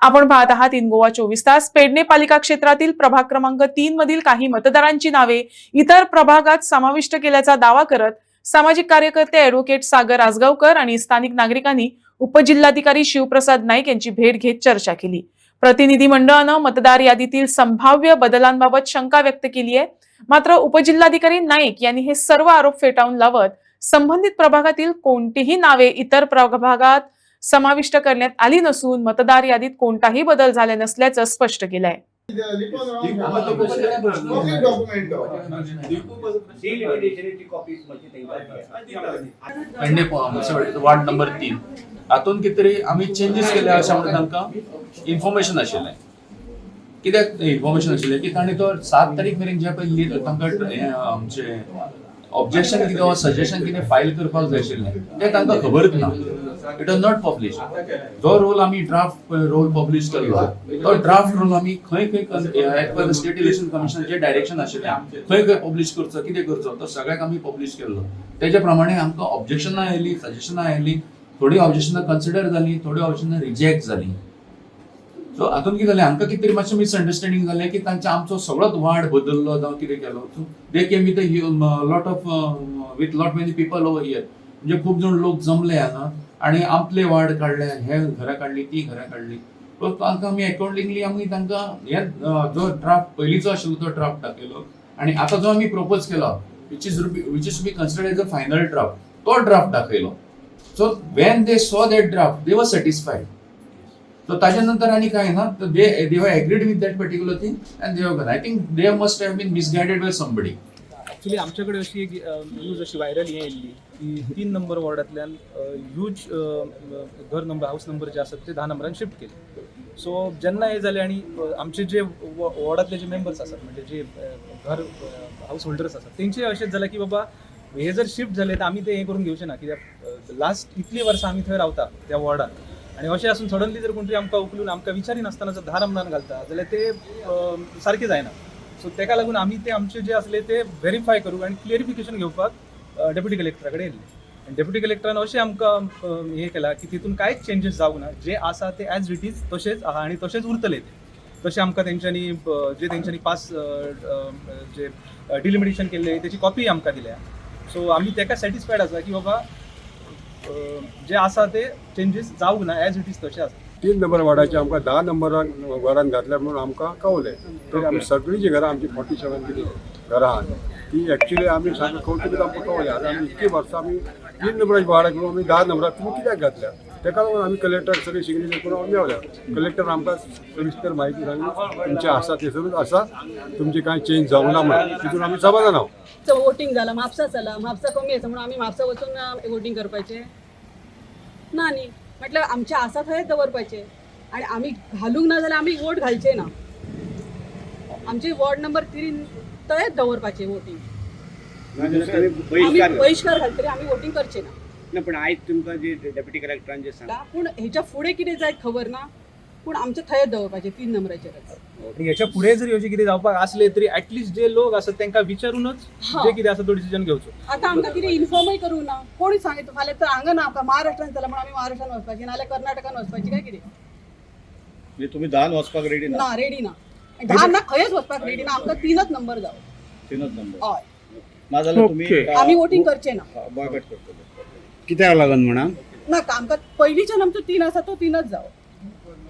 आपण पाहत आहात इन गोवा 24 तास. पेडणे पालिका क्षेत्रातील प्रभाग क्रमांक 3 मधील काही मतदारांची नावे इतर प्रभागात समाविष्ट केल्याचा दावा करत सामाजिक कार्यकर्ते ॲडव्होकेट सागर आसगावकर आणि स्थानिक नागरिकांनी उपजिल्हाधिकारी शिवप्रसाद नाईक यांची भेट घेत चर्चा केली. प्रतिनिधी मंडळानं मतदार यादीतील संभाव्य बदलांबाबत शंका व्यक्त केली आहे. मात्र उपजिल्हाधिकारी नाईक यांनी हे सर्व आरोप फेटाळून लावत संबंधित प्रभागातील कोणतीही नावे इतर प्रभागात समाविष्ट करण्यात आली नसून मतदार यादीत कोणताही बदल झाले नसल्याचं स्पष्ट केलं आहे. वार्ड नंबर 3 हातून कितें तरी आमी चेंजीस केले अशें म्हणून तांकां इन्फॉर्मेशन आशिल्लें. कित्याक इन्फॉर्मेशन आशिल्लें की तांणी तो 7 तारीख मेरेन जे पळय तांकां आमचे ऑब्जेक्शन कितें वा सजेशन कितें फायल करपाक जाय आशिल्लें तें तांकां खबरच ना. It was not publish. जो रोल आमी ड्राफ्ट रोल पब्लिश केल्लो तो ड्राफ्ट रोल आमी खंय खंय स्टेट इलेक्शन कमिशनाचें डायरेक्शन आशिल्लें खंय खंय पब्लिश करचो कितें करचो तो सगळ्याक आमी पब्लिश केल्लो. तेजे प्रमाणे आमकां ऑब्जेक्शनां आयलीं सजेशनां आयलीं. थोडी ऑब्जेक्शनां कन्सिडर जालीं थोडी ऑब्जेक्शनां रिजेक्ट जालीं. सो हातून कितें जालें आमकां कितें तरी मातशें मिसअंडरस्टँडींग जालें की तांचे आमचो सगळोच वार्ड बदललो जावं कितें केलो. So they came with lot of with lot many people over here. म्हणजे खूब जाण लोक जमले हांगा आणि आपले वार्ड काढले हे घरां काढली ती घरां काढली. सो तांकां आमी अकॉर्डिंगली आमी तांकां हे जो ड्राफ्ट पयलींचो आशिल्लो तो ड्राफ्ट दाखयलो आनी आतां जो आमी प्रपोज केलो which is to be considered as a final draft तो ड्राफ्ट दाखयलो. So when they saw that draft दे वर सॅटिस्फायड. सो ताच्या नंतर आनी कांय ना. They have agreed with that particular thing and they have gone. I think they must have been misguided by somebody. Actually आमच्याकडे अशी एक न्यूज अशी व्हायरल येयल्ली की 3 नंबर वॉर्डांतल्यान ह्यूज घर नंबर हाऊस नंबर जे आसात ते 10 नंबरान शिफ्ट केले. सो जेन्ना हे जाले आणि आमचे जे वॉर्डातले जे मेंबर्स आसात म्हणजे जे घर हाऊस होल्डर्स आसात तेंचे अशेंच जालें की बाबा हे जर शिफ्ट झाले तर आमी ते हे करून घेवचे ना कित्याक लास्ट इतली वर्सां आमी थंय रावता त्या वॉर्डात आणि अशें आसून सडनली जर कोण तरी आमकां उखलून आमकां विचारी नासतना जर 10 नंबरान घालता जाल्यार ते सारकें जायना. सो तेका लागून आमी ते आमचे जे आसले ते व्हेरीफाय करूंक आनी क्लियरिफिकेशन घेवपाक डेप्युटी कलेक्टरा कडेन येयल्ले. आनी डेप्युटी कलेक्टरान अशें आमकां हे केलां की तितून कांयच चेंजीस जावंक ना. जे आसा ते ॲज इट इज तशेंच आहा आनी तशेंच उरतले ते. तशें आमकां तेंच्यांनी जे तेंच्यांनी पास जे डिलिमिटेशन केल्ले तेची कॉपी आमकां दिल्या. सो आमी तेका सॅटिस्फायड आसा की बाबा जे आसा ते चेंजीस जावंक ना ॲज इट इज तशें आसा. 3 नंबर वार्डाचे आमकां 10 नंबरान घरान घातल्या म्हणून आमकां कळवलें. तर आमी सगळीं जी घरां आमची 47 कितें घरां आहात ती एक्चुअली आमी सांगून कौतुक आमकां कळवलें. आतां आमी इतकी वर्सां आमी 3 नंबराची वार्डाक म्हणून आमी 10 नंबराक तुमी कित्याक घातल्या तेका लागून आमी कलेक्टर सगळी सिग्नेचर करून आमी मेवल्या. कलेक्टर आमकां सविस्तर म्हायती सांगली तुमचे आसा थंयसरूच आसा तुमचे कांय चेंज जावंक ना म्हणून. तितून आमी समाधान आहोत. वोटिंग झालं म्हापसा चला म्हापसा कमी आसा म्हणून आमी म्हापसा वचून वोटिंग करपाचें ना न्ही. म्हटल्यार आमचे आसा थंयच दवरपाचें आणि आमी घालूंक ना जाल्यार आमी वोट घालचे ना. आमचे वॉर्ड नंबर 3 थंयच दवरपाचें वोटिंग. आमी बहिष्कार घालतले आमी वोटिंग करचे ना. पण आयज तुमकां जे डेप्युटी कलेक्टरान जे सांगलां पूण हेच्या फुडें कितें जायत खबर ना. पूण आमचे थंयच दवरपाचें 3 नंबराचेरच. हेच्या पुढे जर अशें कितें जावपाक आसले तरी ॲटलिस्ट जे लोक आसात तांकां विचारूनच जे कितें आसा तो डिसिजन घेवचो. आतां आमकां कितें इन्फॉर्मूय करूंक ना. कोणी सांगितलं फाल्यां तर हांगा ना आमकां महाराष्ट्रान चला म्हणून आमी महाराष्ट्रान वचपाची नाल्यार कर्नाटकान वचपाची काय कितें. म्हणजे तुम्ही 10 वचपाक रेडी ना. ना रेडी ना. 10 ना खंयच वचपाक रेडी ना. आमकां 3च नंबर जावं. 3च नंबर हय ना जाल्यार तुम्ही आमी वोटिंग करचे ना. बॉयकॉट करतले. कित्याक लागून म्हणा नाका आमकां पयलींच्यान आमचो 3 आसा तो 3च जावो.